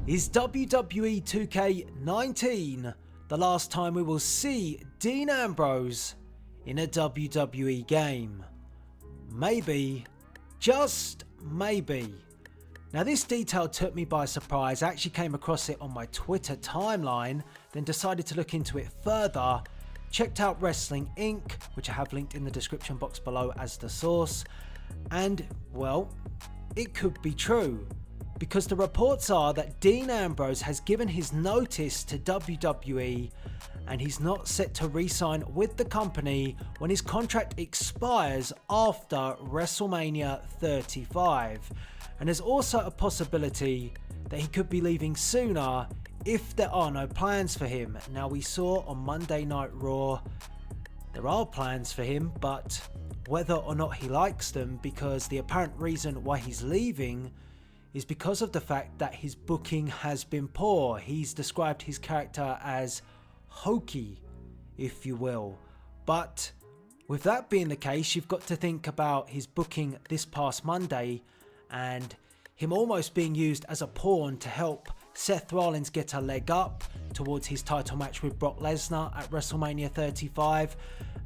Is WWE 2K20 the last time we will see Dean Ambrose in a WWE game? Maybe, just maybe. Now this detail took me by surprise. I actually came across it on my Twitter timeline, then decided to look into it further. Checked out Wrestling Inc., which I have linked in the description box below as the source, and well, it could be true. Because the reports are that Dean Ambrose has given his notice to WWE and he's not set to re-sign with the company when his contract expires after WrestleMania 35. And there's also a possibility that he could be leaving sooner if there are no plans for him. Now we saw on Monday Night Raw there are plans for him, but whether or not he likes them, because the apparent reason why he's leaving is because of the fact that his booking has been poor. He's described his character as hokey, if you will. But with that being the case, you've got to think about his booking this past Monday and him almost being used as a pawn to help Seth Rollins get a leg up towards his title match with Brock Lesnar at WrestleMania 35,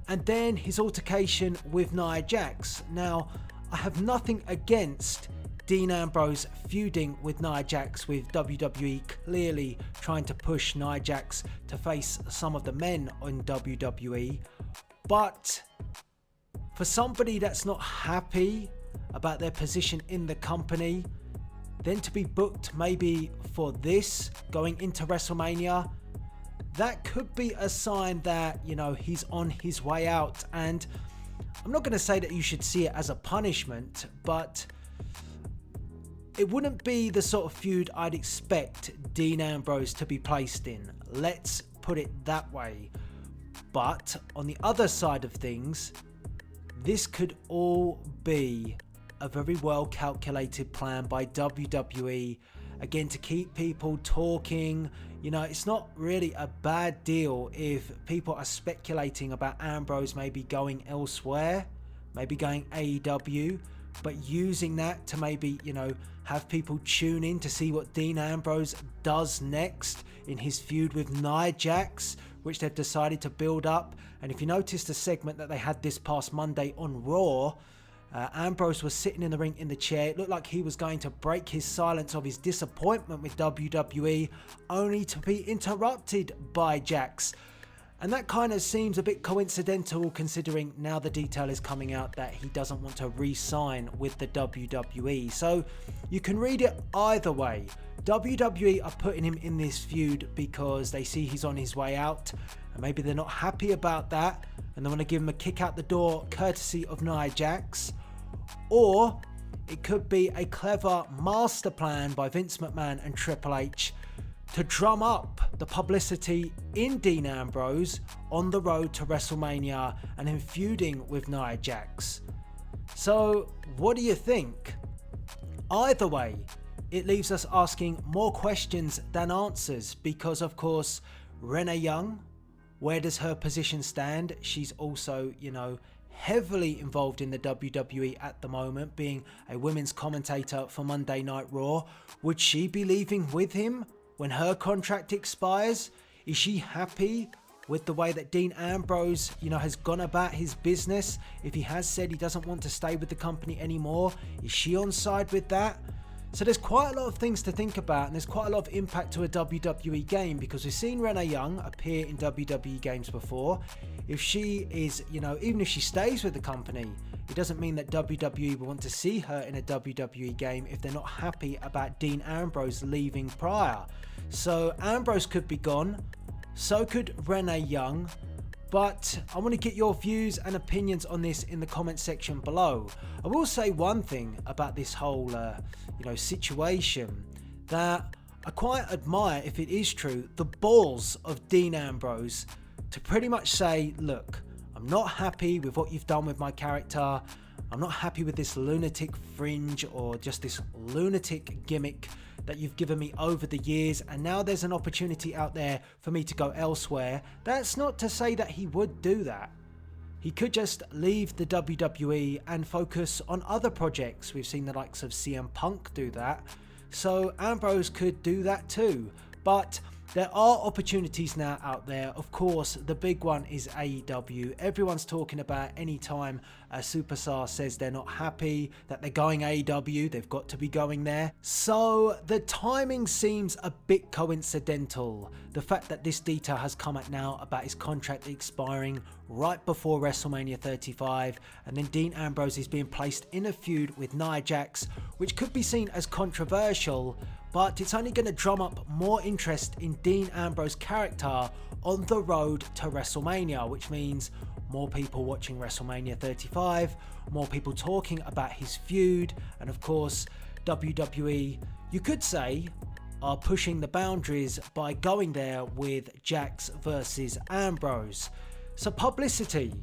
and then his altercation with Nia Jax. Now, I have nothing against Dean Ambrose feuding with Nia Jax, with WWE clearly trying to push Nia Jax to face some of the men on WWE. But for somebody that's not happy about their position in the company, then to be booked maybe for this going into WrestleMania, that could be a sign that, you know, he's on his way out. And I'm not going to say that you should see it as a punishment, but it wouldn't be the sort of feud I'd expect Dean Ambrose to be placed in. Let's put it that way. But on the other side of things, this could all be a very well calculated plan by WWE, again, to keep people talking. You know, it's not really a bad deal if people are speculating about Ambrose maybe going elsewhere, maybe going AEW, but using that to maybe, you know, have people tune in to see what Dean Ambrose does next in his feud with Nia Jax, which they've decided to build up. And if you notice the segment that they had this past Monday on Raw, Ambrose was sitting in the ring in the chair. It looked like he was going to break his silence of his disappointment with WWE, only to be interrupted by Jax. And that kind of seems a bit coincidental, considering now the detail is coming out that he doesn't want to re-sign with the WWE. So you can read it either way. WWE are putting him in this feud because they see he's on his way out, and maybe they're not happy about that and they want to give him a kick out the door courtesy of Nia Jax. Or it could be a clever master plan by Vince McMahon and Triple H to drum up the publicity in Dean Ambrose on the road to WrestleMania and him feuding with Nia Jax. So what do you think? Either way, it leaves us asking more questions than answers, because of course Renee Young, where does her position stand? She's also, you know, heavily involved in the WWE at the moment, being a women's commentator for Monday Night Raw. Would she be leaving with him when her contract expires? Is she happy with the way that Dean Ambrose, you know, has gone about his business? If he has said he doesn't want to stay with the company anymore, is she on side with that? So there's quite a lot of things to think about, and there's quite a lot of impact to a WWE game, because we've seen Renee Young appear in WWE games before. If she is, you know, even if she stays with the company, it doesn't mean that WWE will want to see her in a WWE game if they're not happy about Dean Ambrose leaving prior. So Ambrose could be gone, so could Renee Young. But I want to get your views and opinions on this in the comment section below. I will say one thing about this whole situation, that I quite admire, if it is true, the balls of Dean Ambrose to pretty much say, look, I'm not happy with what you've done with my character. I'm not happy with this lunatic fringe or just this lunatic gimmick that you've given me over the years, and now there's an opportunity out there for me to go elsewhere. That's not to say that he would do that. He could just leave the WWE and focus on other projects. We've seen the likes of CM Punk do that. so Ambrose could do that too. But there are opportunities now out there. Of course, the big one is AEW. Everyone's talking about any time a superstar says they're not happy, that they're going AEW, they've got to be going there. So the timing seems a bit coincidental. The fact that this detail has come out now about his contract expiring right before WrestleMania 35, and then Dean Ambrose is being placed in a feud with Nia Jax, which could be seen as controversial, but it's only going to drum up more interest in Dean Ambrose's character on the road to WrestleMania, which means more people watching WrestleMania 35, more people talking about his feud, and of course WWE, you could say, are pushing the boundaries by going there with Jax versus Ambrose. So publicity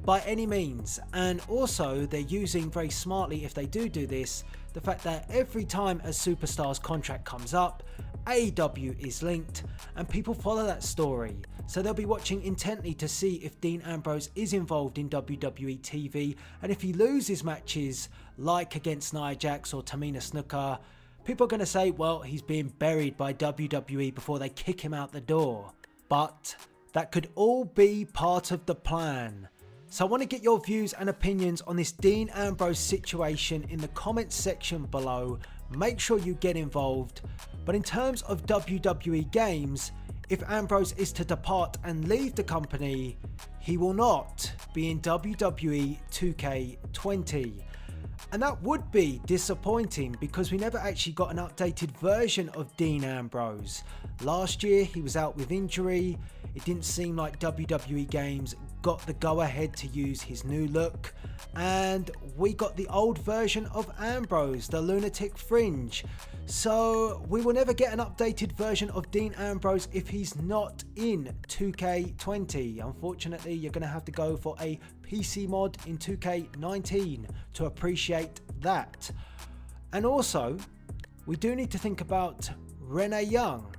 by any means, and also they're using very smartly, if they do this, the fact that every time a superstar's contract comes up, AEW is linked and people follow that story. So they'll be watching intently to see if Dean Ambrose is involved in WWE TV, and if he loses matches like against Nia Jax or Tamina Snuka, people are going to say, well, he's being buried by WWE before they kick him out the door. But that could all be part of the plan. So I want to get your views and opinions on this Dean Ambrose situation in the comments section below. Make sure you get involved. But in terms of WWE games, if Ambrose is to depart and leave the company, he will not be in WWE 2K20. And that would be disappointing because we never actually got an updated version of Dean Ambrose. Last year he was out with injury. It didn't seem like WWE Games got the go ahead to use his new look, and we got the old version of Ambrose, the Lunatic Fringe. So we will never get an updated version of Dean Ambrose if he's not in 2K20. Unfortunately, you're going to have to go for a PC mod in 2K19 to appreciate that. And also, we do need to think about Renee Young.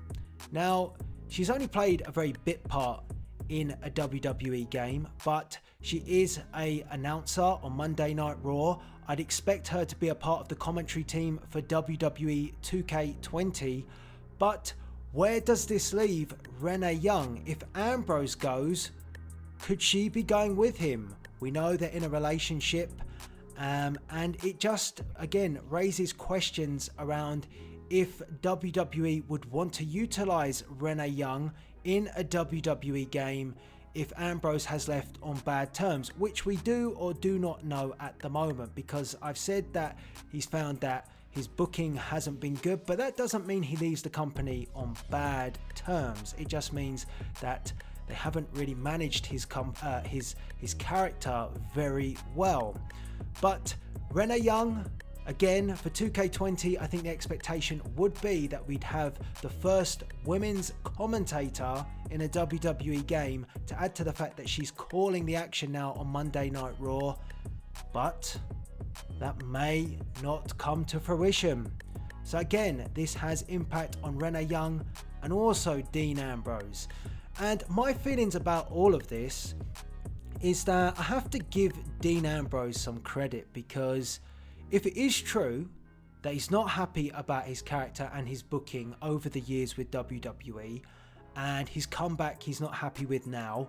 Now, she's only played a very bit part in a WWE game, but she is an announcer on Monday Night Raw. I'd expect her to be a part of the commentary team for WWE 2K20, but where does this leave Renee Young? If Ambrose goes, could she be going with him? We know they're in a relationship, and it just again raises questions around if WWE would want to utilize Renee Young in a WWE game if Ambrose has left on bad terms, which we do or do not know at the moment, because I've said that he's found that his booking hasn't been good, but that doesn't mean he leaves the company on bad terms. It just means that they haven't really managed his character very well. But Renee Young, again, for 2K20, I think the expectation would be that we'd have the first women's commentator in a WWE game, to add to the fact that she's calling the action now on Monday Night Raw. But that may not come to fruition. So again, this has impact on Renee Young and also Dean Ambrose. And my feelings about all of this is that I have to give Dean Ambrose some credit, because if it is true that he's not happy about his character and his booking over the years with WWE, and his comeback he's not happy with now,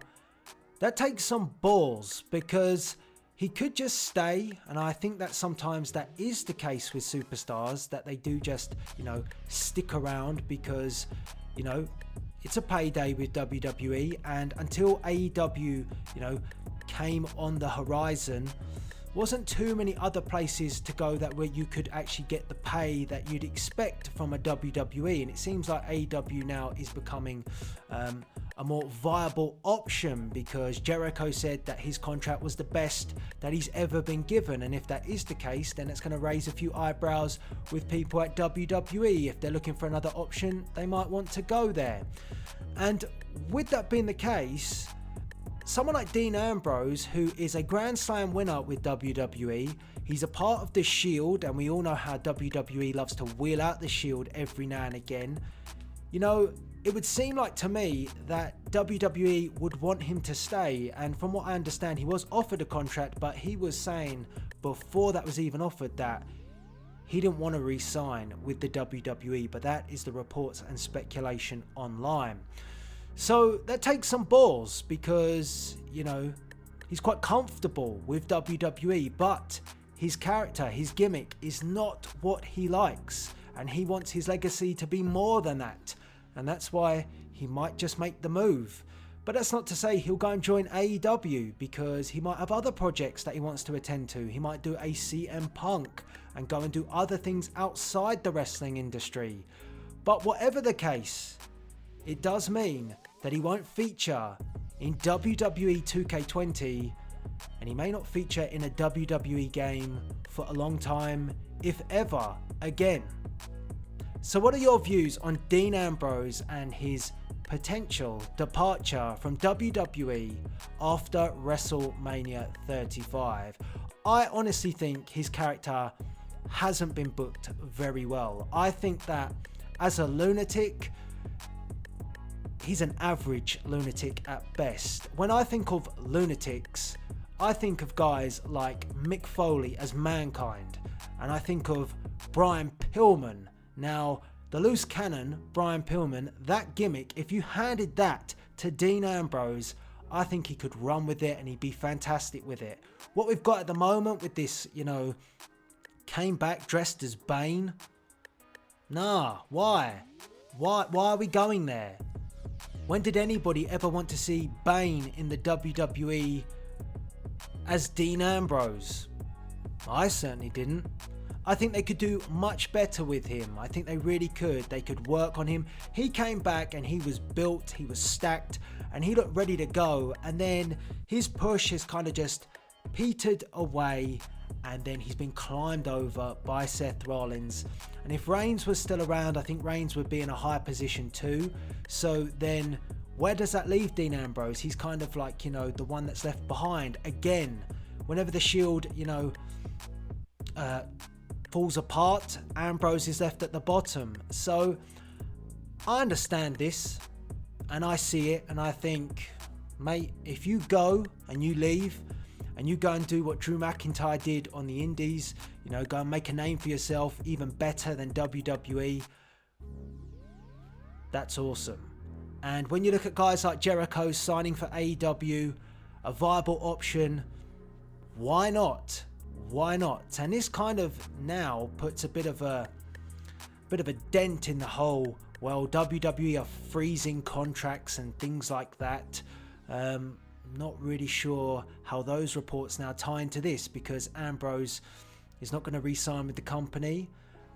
that takes some balls, because he could just stay. And I think that sometimes that is the case with superstars, that they do just, stick around because, it's a payday with WWE, and until AEW, came on the horizon, wasn't too many other places to go that where you could actually get the pay that you'd expect from a WWE. And it seems like AEW now is becoming a more viable option, because Jericho said that his contract was the best that he's ever been given, and if that is the case, then it's going to raise a few eyebrows with people at WWE. If they're looking for another option, they might want to go there. And with that being the case, someone like Dean Ambrose, who is a Grand Slam winner with WWE, he's a part of the Shield, and we all know how WWE loves to wheel out the Shield every now and again. It would seem like to me that WWE would want him to stay, and from what I understand, he was offered a contract, but he was saying before that was even offered that he didn't want to re-sign with the WWE, but that is the reports and speculation online. So that takes some balls because, you know, he's quite comfortable with WWE, but his character, his gimmick is not what he likes, and he wants his legacy to be more than that, and that's why he might just make the move. But that's not to say he'll go and join AEW, because he might have other projects that he wants to attend to. He might do a CM Punk and go and do other things outside the wrestling industry. But whatever the case, it does mean that he won't feature in WWE 2K20, and he may not feature in a WWE game for a long time, if ever again. So what are your views on Dean Ambrose and his potential departure from WWE after WrestleMania 35? I honestly think his character hasn't been booked very well. I think that as a lunatic, he's an average lunatic at best. When I think of lunatics, I think of guys like Mick Foley as Mankind, and I think of Brian Pillman. Now, the loose cannon, Brian Pillman, that gimmick, if you handed that to Dean Ambrose, I think he could run with it and he'd be fantastic with it. What we've got at the moment with this, you know, came back dressed as Bane. Nah, why? Why are we going there? When did anybody ever want to see Bane in the WWE as Dean Ambrose? I certainly didn't. I think they could do much better with him. I think they really could. They could work on him. He came back and he was built, he was stacked, and he looked ready to go. And then his push has kind of just petered away, and then he's been climbed over by Seth Rollins. And if Reigns was still around, I think Reigns would be in a high position too. So then where does that leave Dean Ambrose? He's kind of like, you know, the one that's left behind. Again, whenever the Shield, you know, falls apart, Ambrose is left at the bottom. So I understand this and I see it, and I think, mate, if you go and you leave and you go and do what Drew McIntyre did on the indies, you know, go and make a name for yourself even better than WWE, that's awesome. And when you look at guys like Jericho signing for AEW, a viable option, why not? Why not? And this kind of now puts a bit of a dent in the whole, well, WWE are freezing contracts and things like that. Not really sure how those reports now tie into this, because Ambrose is not going to re-sign with the company,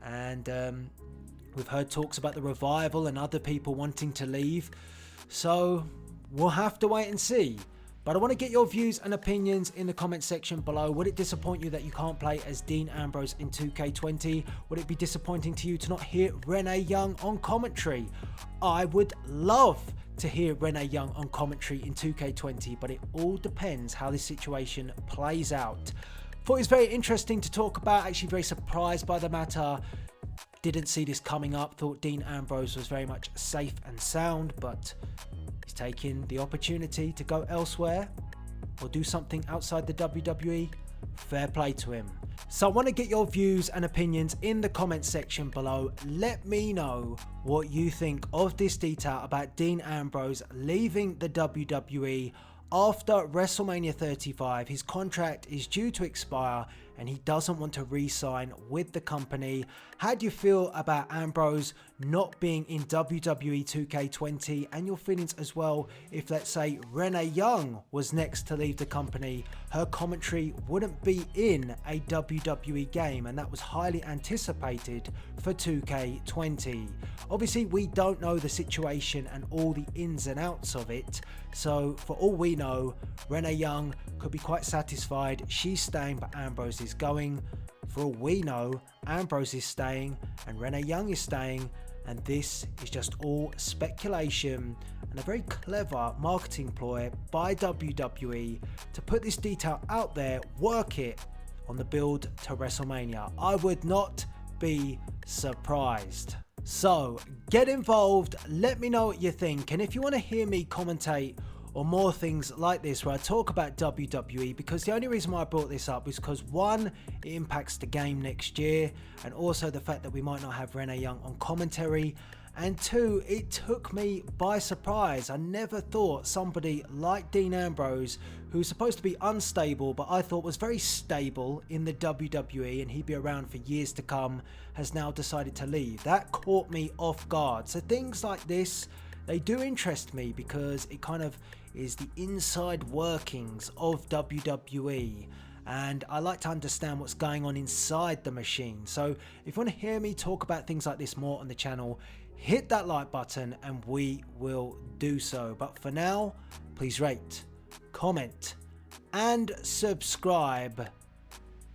and we've heard talks about the Revival and other people wanting to leave, so we'll have to wait and see. But I want to get your views and opinions in the comment section below. Would it disappoint you that you can't play as Dean Ambrose in 2K20? Would it be disappointing to you to not hear Renee Young on commentary? I would love to hear Renee Young on commentary in 2K20, but it all depends how this situation plays out. Thought it was very interesting to talk about, actually very surprised by the matter. Didn't see this coming up, thought Dean Ambrose was very much safe and sound, but he's taking the opportunity to go elsewhere or do something outside the WWE. Fair play to him. So I want to get your views and opinions in the comment section below. Let me know what you think of this detail about Dean Ambrose leaving the WWE after WrestleMania 35. His contract is due to expire and he doesn't want to re-sign with the company. How do you feel about Ambrose not being in WWE 2K20, and your feelings as well if, let's say, Renee Young was next to leave the company? Her commentary wouldn't be in a WWE game, and that was highly anticipated for 2K20. Obviously, we don't know the situation and all the ins and outs of it, so for all we know, Renee Young could be quite satisfied. She's staying, but Ambrose is going. For all we know, Ambrose is staying and Renee Young is staying, and this is just all speculation and a very clever marketing ploy by WWE to put this detail out there, work it on the build to WrestleMania. I would not be surprised. So get involved, let me know what you think, and if you want to hear me commentate or more things like this where I talk about WWE, because the only reason why I brought this up is because one, it impacts the game next year, and also the fact that we might not have Renee Young on commentary, and two, it took me by surprise. I never thought somebody like Dean Ambrose, who's supposed to be unstable but I thought was very stable in the WWE and he'd be around for years to come, has now decided to leave. That caught me off guard. So things like this, they do interest me because it kind of is the inside workings of WWE, and I like to understand what's going on inside the machine. So if you want to hear me talk about things like this more on the channel, hit that like button and we will do so. But for now, please rate, comment and subscribe.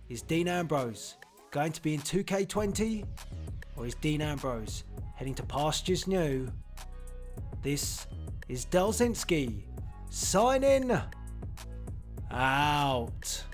Is Dean Ambrose going to be in 2K20, or is Dean Ambrose heading to pastures new? This is Delzinski signing out.